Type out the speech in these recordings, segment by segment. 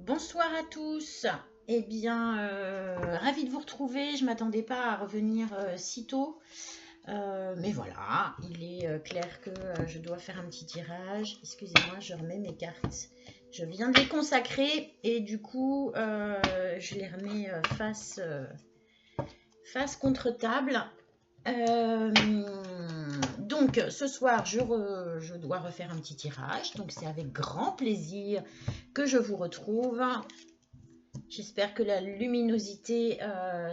Bonsoir à tous. Eh bien, ravie de vous retrouver. Je ne m'attendais pas à revenir si tôt. Mais voilà, il est clair que je dois faire un petit tirage. Excusez-moi, je remets mes cartes. Je viens de les consacrer et du coup, je les remets face contre table. Donc ce soir je dois refaire un petit tirage, donc c'est avec grand plaisir que je vous retrouve. J'espère que la luminosité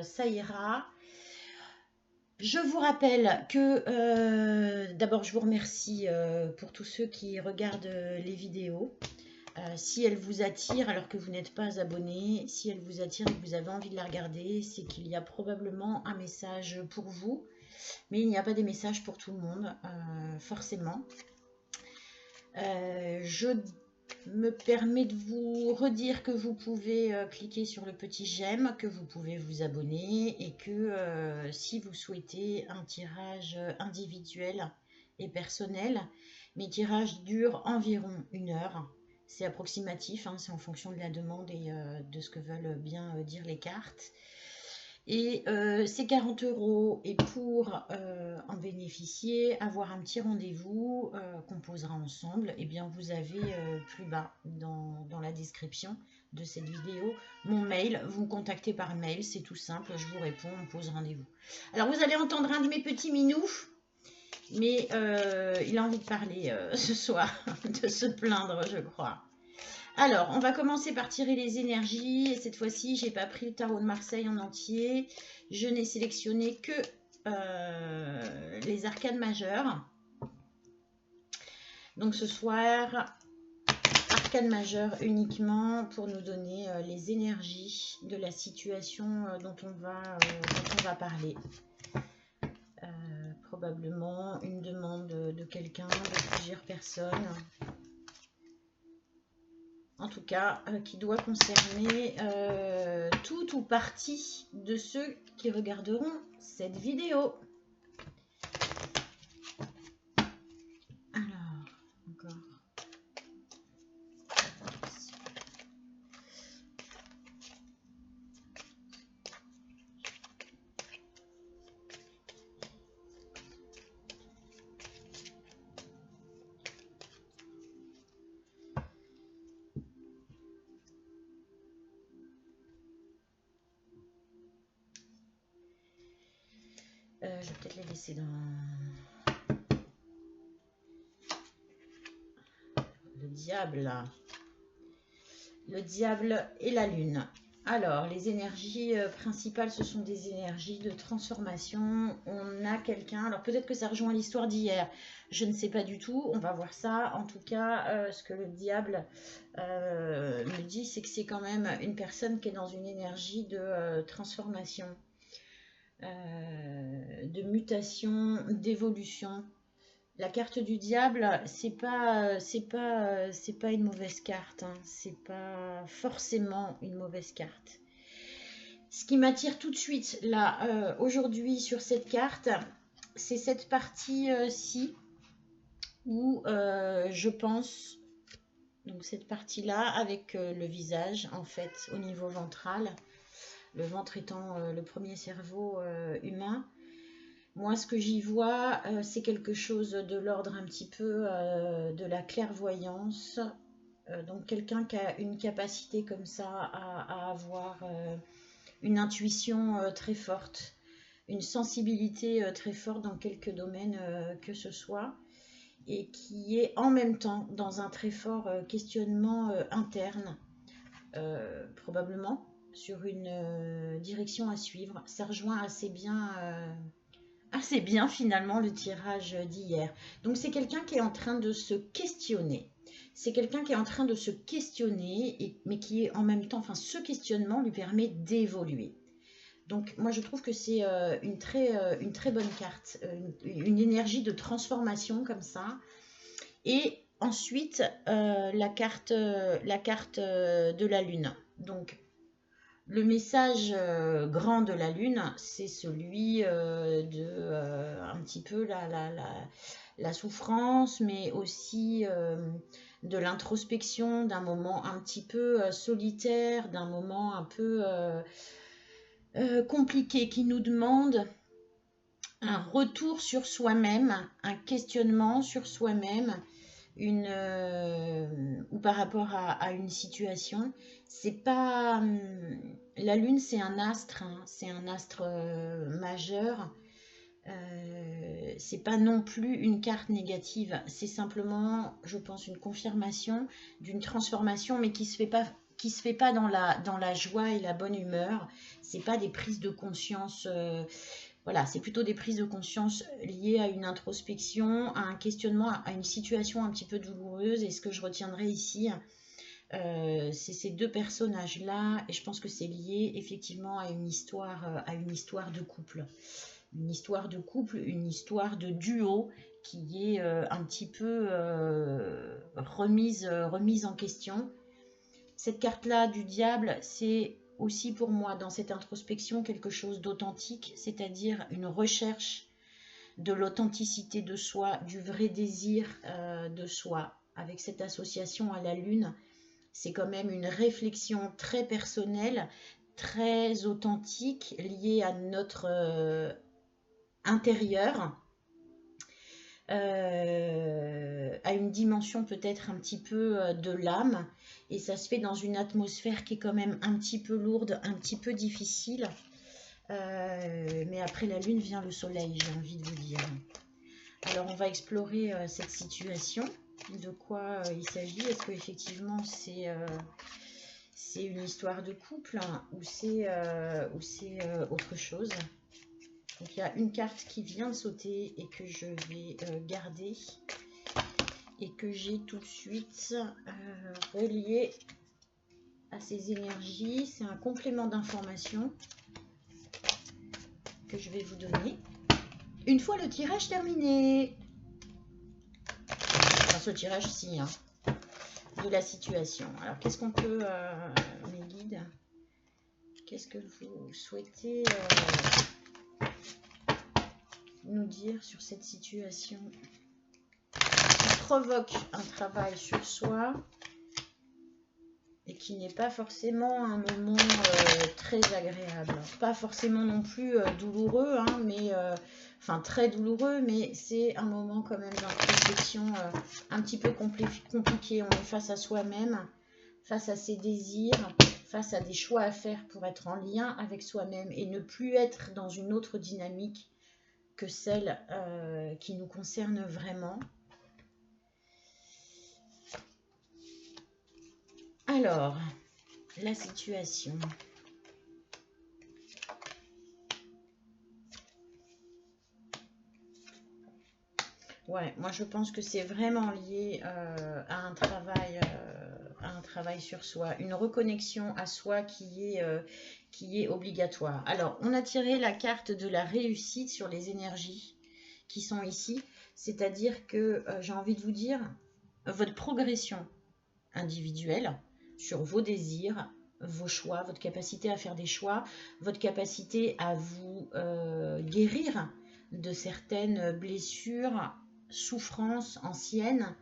ça ira. Je vous rappelle que d'abord je vous remercie pour tous ceux qui regardent les vidéos. Si elle vous attire alors que vous n'êtes pas abonné, si elle vous attire et que vous avez envie de la regarder, c'est qu'il y a probablement un message pour vous. Mais il n'y a pas des messages pour tout le monde, forcément. Je me permets de vous redire que vous pouvez cliquer sur le petit j'aime, que vous pouvez vous abonner et que si vous souhaitez un tirage individuel et personnel, mes tirages durent environ 1 heure. C'est approximatif, hein, c'est en fonction de la demande et de ce que veulent bien dire les cartes. Et c'est 40 € et pour en bénéficier, avoir un petit rendez-vous qu'on posera ensemble, eh bien vous avez plus bas dans la description de cette vidéo mon mail. Vous me contactez par mail, c'est tout simple, je vous réponds, on pose rendez-vous. Alors vous allez entendre un de mes petits minous, mais il a envie de parler ce soir, de se plaindre je crois. Alors, on va commencer par tirer les énergies. Et cette fois-ci, j'ai pas pris le tarot de Marseille en entier. Je n'ai sélectionné que les arcanes majeures. Donc ce soir, arcane majeure uniquement pour nous donner les énergies de la situation dont on va parler. Probablement une demande de quelqu'un, de plusieurs personnes. En tout cas, qui doit concerner tout ou partie de ceux qui regarderont cette vidéo. Alors, encore. Je vais peut-être les laisser dans le diable. Le diable et la lune. Alors, les énergies principales, ce sont des énergies de transformation. On a quelqu'un, alors peut-être que ça rejoint l'histoire d'hier, je ne sais pas du tout, on va voir ça. En tout cas, ce que le diable me dit, c'est que c'est quand même une personne qui est dans une énergie de transformation, de mutation, d'évolution. La carte du diable, c'est pas une mauvaise carte, hein. C'est pas forcément une mauvaise carte. Ce qui m'attire tout de suite là aujourd'hui sur cette carte, c'est cette partie-ci où je pense, donc cette partie-là avec le visage en fait au niveau ventral, le ventre étant le premier cerveau humain. Moi, ce que j'y vois, c'est quelque chose de l'ordre un petit peu de la clairvoyance. Donc, quelqu'un qui a une capacité comme ça à avoir une intuition très forte, une sensibilité très forte dans quelques domaines que ce soit, et qui est en même temps dans un très fort questionnement interne, probablement sur une direction à suivre. Ça rejoint assez bien finalement le tirage d'hier. Donc c'est quelqu'un qui est en train de se questionner. C'est quelqu'un qui est en train de se questionner, mais qui est en même temps, enfin ce questionnement lui permet d'évoluer. Donc moi je trouve que c'est une très bonne carte, une énergie de transformation comme ça. Et ensuite la carte de la lune. Donc le message grand de la lune, c'est celui de un petit peu la souffrance, mais aussi de l'introspection, d'un moment un petit peu solitaire, d'un moment un peu compliqué qui nous demande un retour sur soi-même, un questionnement sur soi-même, ou par rapport à une situation. C'est pas la lune, c'est un astre, hein, c'est un astre majeur. C'est pas non plus une carte négative, c'est simplement, je pense, une confirmation d'une transformation, mais qui se fait pas dans la joie et la bonne humeur. C'est pas des prises de conscience. Voilà, c'est plutôt des prises de conscience liées à une introspection, à un questionnement, à une situation un petit peu douloureuse. Et ce que je retiendrai ici, c'est ces deux personnages-là. Et je pense que c'est lié effectivement à une histoire de couple. Une histoire de couple, une histoire de duo qui est un petit peu remise en question. Cette carte-là du diable, c'est aussi pour moi dans cette introspection quelque chose d'authentique, c'est-à-dire une recherche de l'authenticité de soi, du vrai désir de soi. Avec cette association à la lune, c'est quand même une réflexion très personnelle, très authentique, liée à notre intérieur, à une dimension peut-être un petit peu de l'âme, et ça se fait dans une atmosphère qui est quand même un petit peu lourde, un petit peu difficile, mais après la lune vient le soleil, j'ai envie de vous dire. Alors on va explorer cette situation, de quoi il s'agit. Est-ce qu'effectivement c'est une histoire de couple, hein, ou c'est autre chose? Donc il y a une carte qui vient de sauter et que je vais garder et que j'ai tout de suite relié à ces énergies. C'est un complément d'information que je vais vous donner une fois le tirage terminé. Enfin, ce tirage-ci, hein, de la situation. Alors qu'est-ce qu'on peut, mes guides, qu'est-ce que vous souhaitez nous dire sur cette situation qui provoque un travail sur soi et qui n'est pas forcément un moment très agréable, pas forcément non plus douloureux, hein, mais enfin très douloureux, mais c'est un moment quand même d'introspection un petit peu compliqué. On est face à soi-même, face à ses désirs, face à des choix à faire pour être en lien avec soi-même et ne plus être dans une autre dynamique que celle qui nous concerne vraiment. Alors, la situation. Ouais, moi je pense que c'est vraiment lié à un travail sur soi, une reconnexion à soi qui est obligatoire. Alors, on a tiré la carte de la réussite sur les énergies qui sont ici, c'est-à-dire que j'ai envie de vous dire, votre progression individuelle sur vos désirs, vos choix, votre capacité à faire des choix, votre capacité à vous guérir de certaines blessures, souffrances anciennes.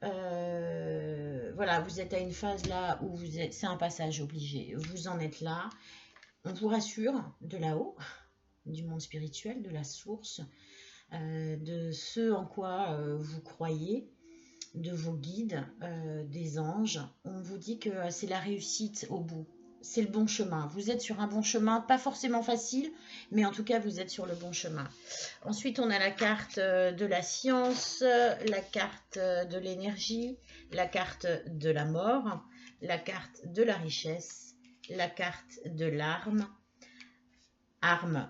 Voilà, vous êtes à une phase là où c'est un passage obligé, vous en êtes là. On vous rassure de là-haut, du monde spirituel, de la source, de ce en quoi vous croyez, de vos guides, des anges. On vous dit que c'est la réussite au bout. C'est le bon chemin. Vous êtes sur un bon chemin, pas forcément facile, mais en tout cas, vous êtes sur le bon chemin. Ensuite, on a la carte de la science, la carte de l'énergie, la carte de la mort, la carte de la richesse, la carte de l'arme. Arme,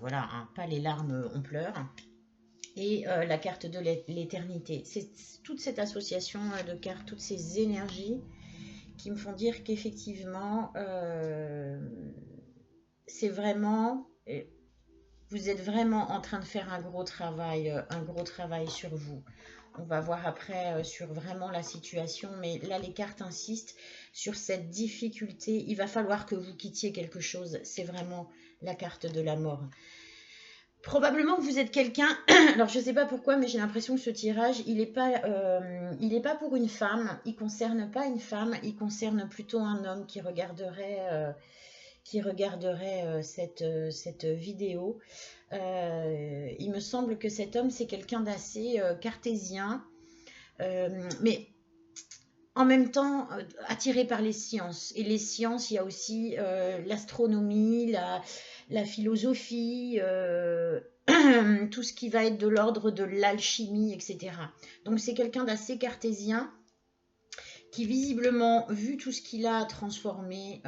voilà, hein, pas les larmes, on pleure. Et la carte de l'éternité. C'est toute cette association de cartes, toutes ces énergies qui me font dire qu'effectivement, c'est vraiment, vous êtes vraiment en train de faire un gros travail sur vous. On va voir après sur vraiment la situation, mais là les cartes insistent sur cette difficulté. Il va falloir que vous quittiez quelque chose. C'est vraiment la carte de la mort. Probablement que vous êtes quelqu'un, alors je ne sais pas pourquoi, mais j'ai l'impression que ce tirage, il n'est pas pour une femme, il ne concerne pas une femme, il concerne plutôt un homme qui regarderait cette vidéo. Il me semble que cet homme, c'est quelqu'un d'assez cartésien, mais en même temps attiré par les sciences. Et les sciences, il y a aussi l'astronomie, la philosophie, tout ce qui va être de l'ordre de l'alchimie, etc. Donc c'est quelqu'un d'assez cartésien qui visiblement, vu tout ce qu'il a transformé,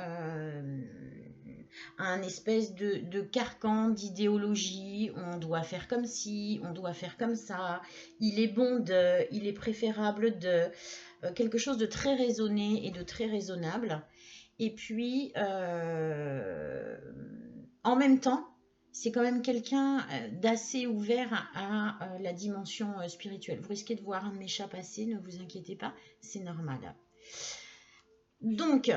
un espèce de carcan d'idéologie, on doit faire comme ci, on doit faire comme ça, il est bon de, il est préférable de, quelque chose de très raisonné et de très raisonnable. Et puis, en même temps, c'est quand même quelqu'un d'assez ouvert à la dimension spirituelle. Vous risquez de voir un de mes chats passer, ne vous inquiétez pas, c'est normal. Donc,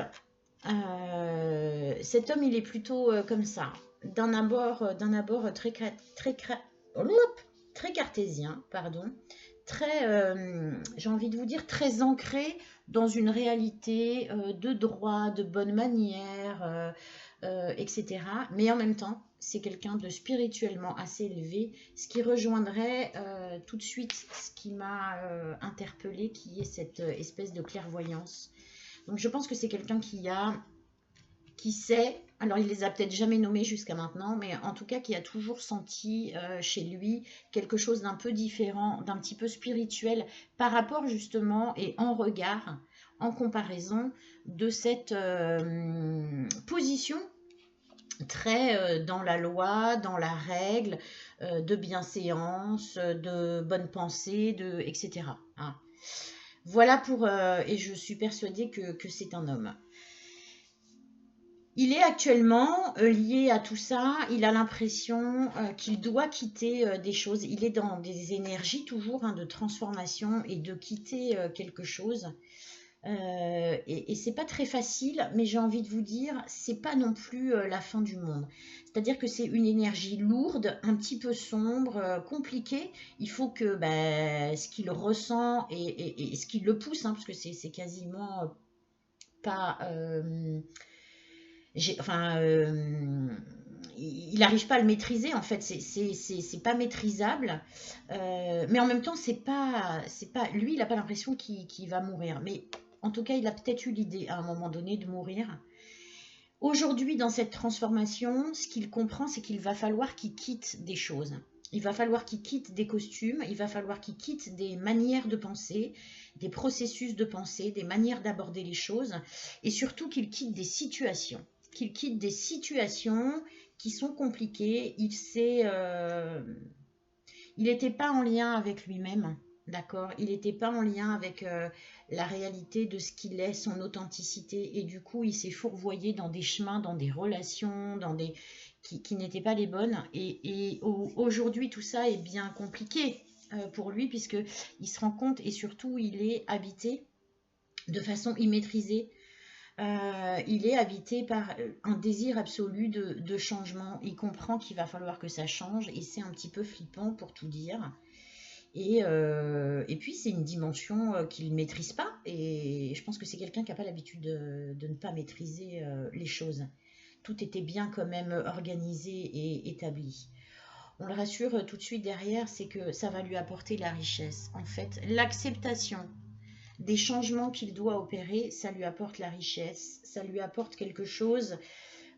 cet homme, il est plutôt comme ça, d'un abord très cartésien, pardon, très, j'ai envie de vous dire, très ancré dans une réalité de droit, de bonne manière, etc. Mais en même temps, c'est quelqu'un de spirituellement assez élevé, ce qui rejoindrait tout de suite ce qui m'a interpellée, qui est cette espèce de clairvoyance. Donc je pense que c'est quelqu'un qui sait, alors il les a peut-être jamais nommés jusqu'à maintenant, mais en tout cas qui a toujours senti chez lui quelque chose d'un peu différent, d'un petit peu spirituel par rapport justement et en regard, en comparaison de cette position très dans la loi, dans la règle, de bienséance, de bonne pensée, etc. Hein. Voilà pour... et je suis persuadée que c'est un homme. Il est actuellement lié à tout ça, il a l'impression qu'il doit quitter des choses. Il est dans des énergies toujours de transformation et de quitter quelque chose. Et c'est pas très facile, mais j'ai envie de vous dire, c'est pas non plus la fin du monde. C'est-à-dire que c'est une énergie lourde, un petit peu sombre, compliquée. Il faut que ce qu'il ressent et ce qui le pousse, parce que c'est quasiment pas... il n'arrive pas à le maîtriser en fait, c'est pas maîtrisable, mais en même temps c'est pas lui, il n'a pas l'impression qu'il va mourir, mais en tout cas il a peut-être eu l'idée à un moment donné de mourir. Aujourd'hui dans cette transformation, ce qu'il comprend, c'est qu'il va falloir qu'il quitte des choses. Il va falloir qu'il quitte des costumes, il va falloir qu'il quitte des manières de penser, des processus de pensée, des manières d'aborder les choses, et surtout qu'il quitte des situations. Qu'il quitte des situations qui sont compliquées. Il n'était pas en lien avec lui-même, d'accord. Il n'était pas en lien avec la réalité de ce qu'il est, son authenticité, et du coup, il s'est fourvoyé dans des chemins, dans des relations, qui n'étaient pas les bonnes. Et aujourd'hui, tout ça est bien compliqué pour lui, puisqu'il se rend compte, et surtout, il est habité de façon immaîtrisée. Il est habité par un désir absolu de changement. Il comprend qu'il va falloir que ça change et c'est un petit peu flippant pour tout dire. Et puis c'est une dimension qu'il ne maîtrise pas et je pense que c'est quelqu'un qui n'a pas l'habitude de ne pas maîtriser les choses. Tout était bien quand même organisé et établi. On le rassure tout de suite derrière, c'est que ça va lui apporter la richesse. En fait, l'acceptation des changements qu'il doit opérer, ça lui apporte la richesse, ça lui apporte quelque chose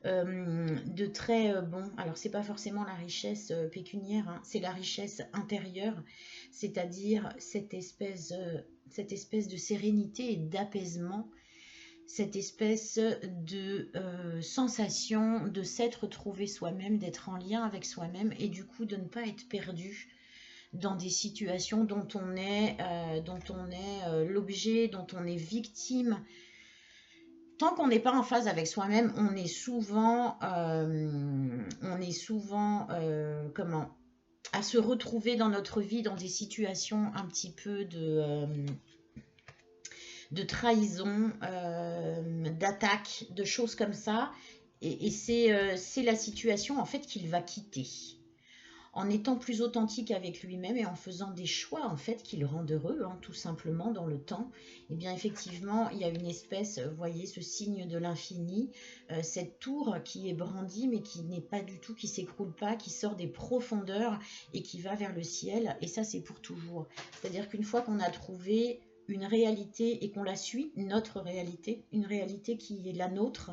de très bon. Alors, c'est pas forcément la richesse pécuniaire, c'est la richesse intérieure, c'est-à-dire cette espèce de sérénité et d'apaisement, cette espèce de sensation de s'être trouvé soi-même, d'être en lien avec soi-même et du coup de ne pas être perdu dans des situations dont on est l'objet, dont on est victime. Tant qu'on n'est pas en phase avec soi-même, on est souvent à se retrouver dans notre vie dans des situations un petit peu de trahison, d'attaque, de choses comme ça. Et c'est la situation en fait qu'il va quitter. en étant plus authentique avec lui-même et en faisant des choix en fait qui le rendent heureux, hein, tout simplement dans le temps, et bien effectivement il y a une espèce, vous voyez ce signe de l'infini, cette tour qui est brandie mais qui n'est pas du tout, qui s'écroule pas, qui sort des profondeurs et qui va vers le ciel, et ça c'est pour toujours. C'est-à-dire qu'une fois qu'on a trouvé une réalité et qu'on la suit, notre réalité, une réalité qui est la nôtre,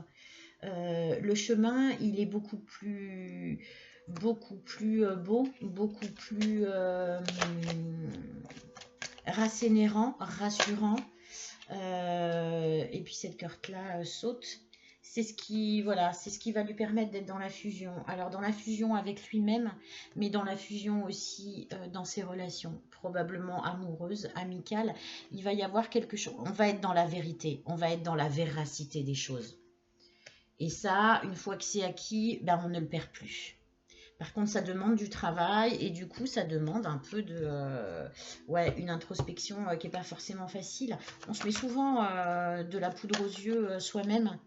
le chemin il est beaucoup plus beau, beaucoup plus rassénérant, rassurant. Et puis cette carte-là saute. C'est ce qui, voilà, c'est ce qui va lui permettre d'être dans la fusion. Alors dans la fusion avec lui-même, mais dans la fusion aussi dans ses relations, probablement amoureuses, amicales. Il va y avoir quelque chose. On va être dans la vérité, on va être dans la véracité des choses. Et ça, une fois que c'est acquis, ben on ne le perd plus. Par contre, ça demande du travail et du coup, ça demande un peu de, ouais, une introspection qui n'est pas forcément facile. On se met souvent de la poudre aux yeux soi-même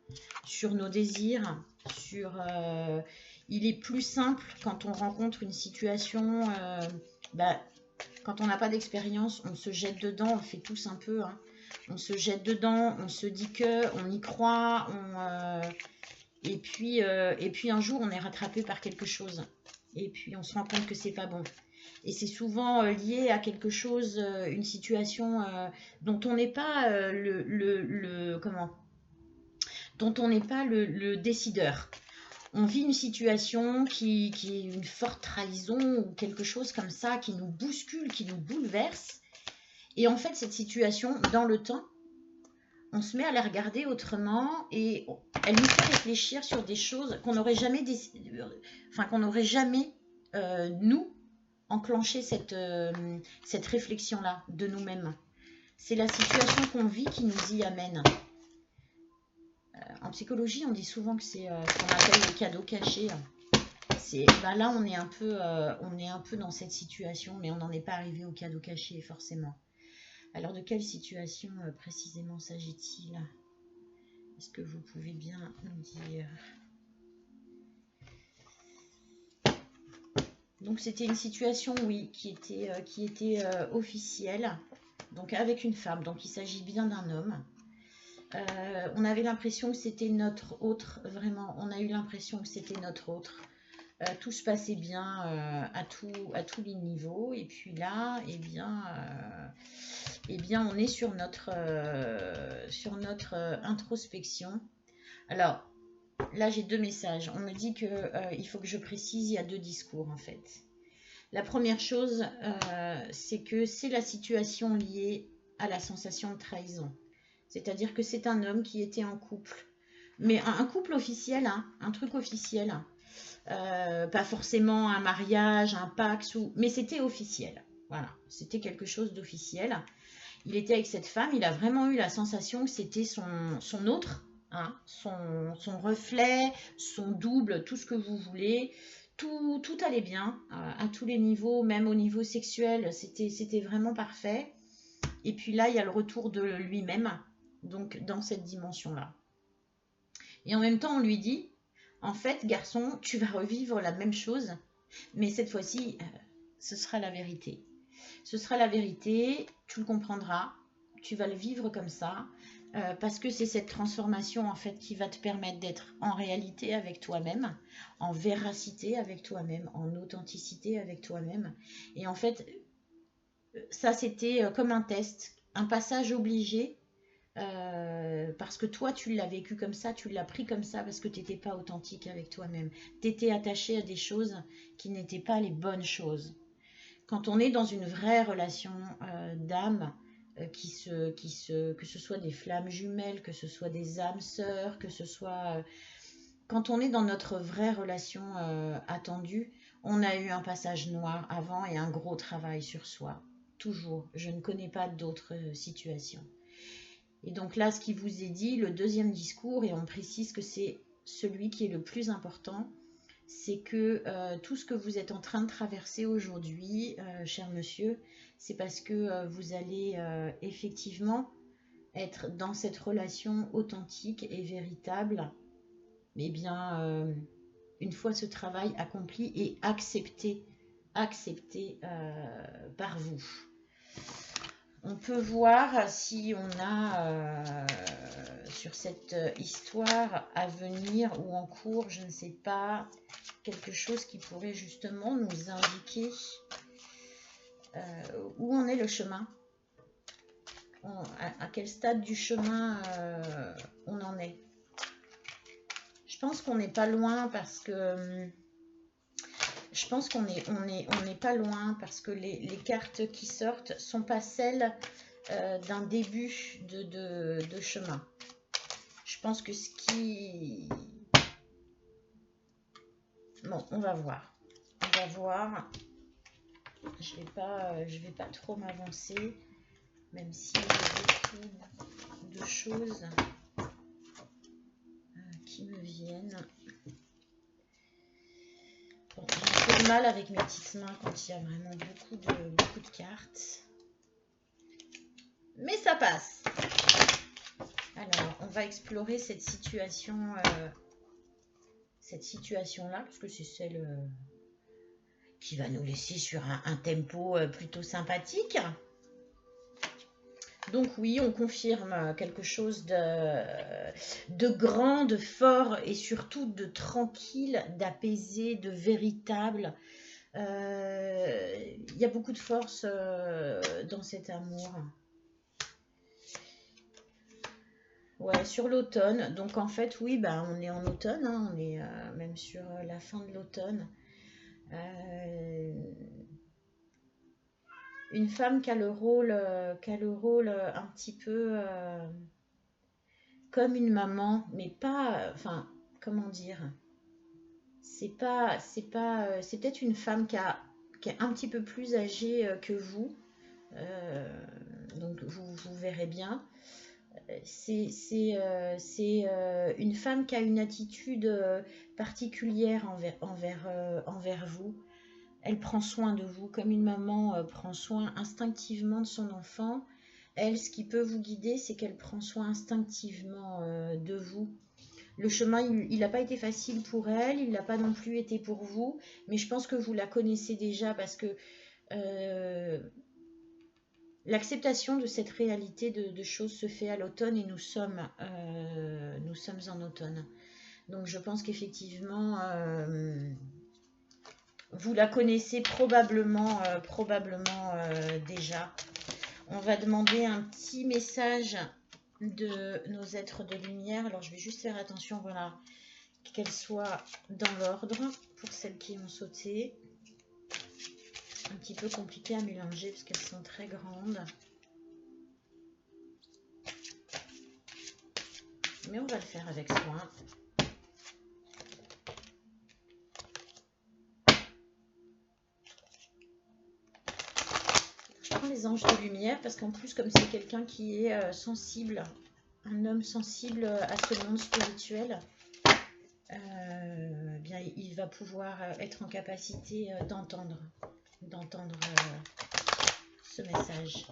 sur nos désirs, il est plus simple quand on rencontre une situation, bah, quand on n'a pas d'expérience, on se jette dedans, on le fait tous un peu, hein. On se jette dedans, on se dit que, on y croit, et puis un jour, on est rattrapé par quelque chose. Et puis on se rend compte que c'est pas bon. Et c'est souvent lié à quelque chose, une situation dont on n'est pas dont on n'est pas le décideur. On vit une situation qui est une forte trahison ou quelque chose comme ça, qui nous bouscule, qui nous bouleverse. Et en fait, cette situation, dans le temps, on se met à la regarder autrement et elle nous fait réfléchir sur des choses qu'on n'aurait jamais nous enclenché cette réflexion-là de nous-mêmes. C'est la situation qu'on vit qui nous y amène. En psychologie, on dit souvent que c'est ce qu'on appelle le cadeau caché. Là, on est un peu dans cette situation, mais on n'en est pas arrivé au cadeau caché forcément. Alors, de quelle situation précisément s'agit-il? Est-ce que vous pouvez bien nous dire? Donc, c'était une situation, oui, qui était officielle, donc avec une femme. Donc, il s'agit bien d'un homme. On avait l'impression que c'était notre autre, vraiment, on a eu l'impression que c'était notre autre. Tout se passait bien à tous les niveaux, et puis là, eh bien, on est sur notre introspection. Alors, là, j'ai deux messages. On me dit qu'il faut que je précise, il y a deux discours, en fait. La première chose, c'est que c'est la situation liée à la sensation de trahison. C'est-à-dire que c'est un homme qui était en couple. Mais un couple officiel, hein, un truc officiel. Pas forcément un mariage, un pax, mais c'était officiel. Voilà, c'était quelque chose d'officiel. Il était avec cette femme, il a vraiment eu la sensation que c'était son autre, hein, son reflet, son double, tout ce que vous voulez. Tout allait bien, à tous les niveaux, même au niveau sexuel, c'était vraiment parfait. Et puis là, il y a le retour de lui-même, donc dans cette dimension-là. Et en même temps, on lui dit, en fait, garçon, tu vas revivre la même chose, mais cette fois-ci, ce sera la vérité. Ce sera la vérité, tu le comprendras, tu vas le vivre comme ça, parce que c'est cette transformation en fait qui va te permettre d'être en réalité avec toi-même, en véracité avec toi-même, en authenticité avec toi-même. Et en fait, ça c'était comme un test, un passage obligé, parce que toi tu l'as vécu comme ça, tu l'as pris comme ça parce que tu n'étais pas authentique avec toi-même. Tu étais attaché à des choses qui n'étaient pas les bonnes choses. Quand on est dans une vraie relation d'âme, que ce soit des flammes jumelles, que ce soit des âmes sœurs, que ce soit... quand on est dans notre vraie relation attendue, on a eu un passage noir avant et un gros travail sur soi. Toujours. Je ne connais pas d'autres situations. Et donc là, ce qui vous est dit, le deuxième discours, et on précise que c'est celui qui est le plus important, c'est que tout ce que vous êtes en train de traverser aujourd'hui, cher monsieur, c'est parce que vous allez effectivement être dans cette relation authentique et véritable. Mais bien, une fois ce travail accompli et accepté accepté par vous. On peut voir si on a sur cette histoire à venir ou en cours, je ne sais pas, quelque chose qui pourrait justement nous indiquer où en est le chemin, à quel stade du chemin on en est. Je pense qu'on n'est pas loin parce que... Je pense qu'on n'est pas loin parce que les cartes qui sortent sont pas celles d'un début de chemin. Je pense que ce qui... Bon, on va voir. On va voir. Je vais pas trop m'avancer, même si il y a beaucoup de choses qui me viennent. Bon, j'ai un peu de mal avec mes petites mains quand il y a vraiment beaucoup de cartes. Mais ça passe. Alors, on va explorer cette situation-là, parce que c'est celle qui va nous laisser sur un tempo plutôt sympathique. Donc oui, on confirme quelque chose de grand, de fort et surtout de tranquille, d'apaisé, de véritable. Il y a beaucoup de force dans cet amour. Ouais, sur l'automne. Donc en fait, oui, bah, on est en automne, hein, on est même sur la fin de l'automne. Une femme qui a le rôle un petit peu comme une maman, mais pas, enfin, comment dire, c'est peut-être une femme qui est un petit peu plus âgée que vous, donc vous verrez bien. C'est une femme qui a une attitude particulière envers vous. Elle prend soin de vous comme une maman prend soin instinctivement de son enfant. Elle, ce qui peut vous guider, c'est qu'elle prend soin instinctivement de vous. Le chemin, il n'a pas été facile pour elle, il n'a pas non plus été pour vous, mais je pense que vous la connaissez déjà parce que l'acceptation de cette réalité de choses se fait à l'automne et nous sommes en automne. Donc je pense qu'effectivement, vous la connaissez probablement déjà. On va demander un petit message de nos êtres de lumière. Alors je vais juste faire attention, voilà, qu'elles soient dans l'ordre pour celles qui ont sauté. Un petit peu compliqué à mélanger parce qu'elles sont très grandes. Mais on va le faire avec soin. Je prends les anges de lumière parce qu'en plus, comme c'est quelqu'un qui est sensible, un homme sensible à ce monde spirituel, bien, il va pouvoir être en capacité d'entendre ce message.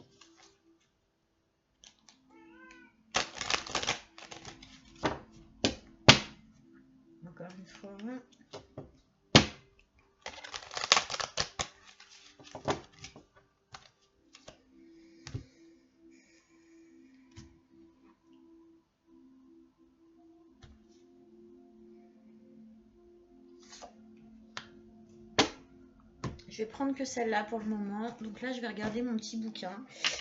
Encore une fois. Je vais prendre que celle-là pour le moment. Donc là, je vais regarder mon petit bouquin.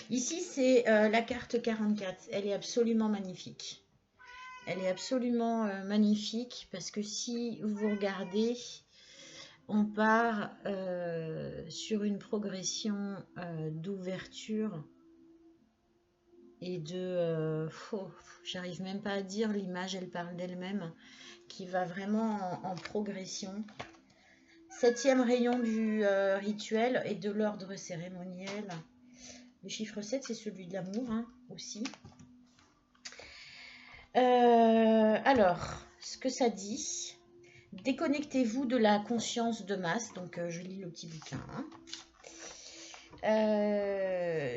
Ici, c'est la carte 44. Elle est absolument magnifique. Elle est absolument magnifique parce que si vous regardez, on part sur une progression d'ouverture et de... j'arrive même pas à dire, l'image, elle parle d'elle-même, qui va vraiment en progression. 7e rayon du rituel et de l'ordre cérémoniel. Le chiffre 7, c'est celui de l'amour hein, aussi. Alors, ce que ça dit, déconnectez-vous de la conscience de masse. Donc, je lis le petit bouquin.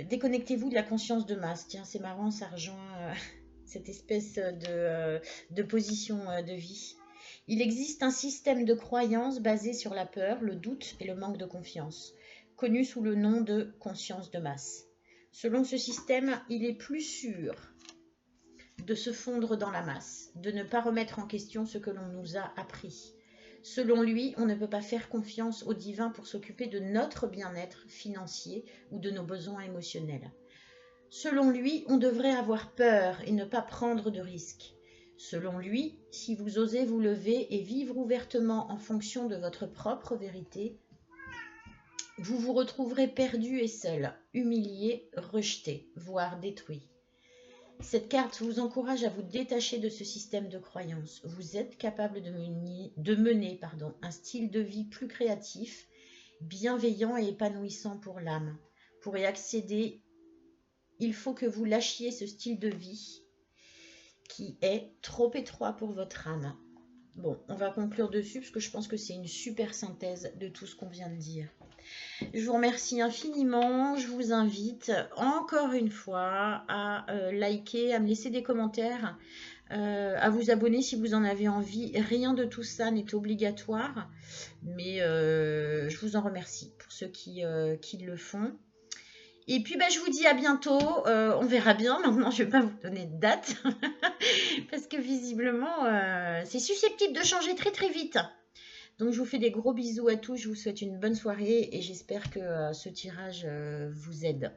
Déconnectez-vous de la conscience de masse. Tiens, c'est marrant, ça rejoint cette espèce de position de vie. Il existe un système de croyance basé sur la peur, le doute et le manque de confiance, connu sous le nom de conscience de masse. Selon ce système, il est plus sûr de se fondre dans la masse, de ne pas remettre en question ce que l'on nous a appris. Selon lui, on ne peut pas faire confiance au divin pour s'occuper de notre bien-être financier ou de nos besoins émotionnels. Selon lui, on devrait avoir peur et ne pas prendre de risques. Selon lui, si vous osez vous lever et vivre ouvertement en fonction de votre propre vérité, vous vous retrouverez perdu et seul, humilié, rejeté, voire détruit. Cette carte vous encourage à vous détacher de ce système de croyance. Vous êtes capable de mener un style de vie plus créatif, bienveillant et épanouissant pour l'âme. Pour y accéder, il faut que vous lâchiez ce style de vie qui est trop étroit pour votre âme. Bon, on va conclure dessus parce que je pense que c'est une super synthèse de tout ce qu'on vient de dire. Je vous remercie infiniment. Je vous invite encore une fois à liker, à me laisser des commentaires, à vous abonner si vous en avez envie. Rien de tout ça n'est obligatoire, mais je vous en remercie pour ceux qui le font. Et puis je vous dis à bientôt, on verra bien, maintenant je ne vais pas vous donner de date, parce que visiblement c'est susceptible de changer très très vite. Donc je vous fais des gros bisous à tous, je vous souhaite une bonne soirée et j'espère que ce tirage vous aide.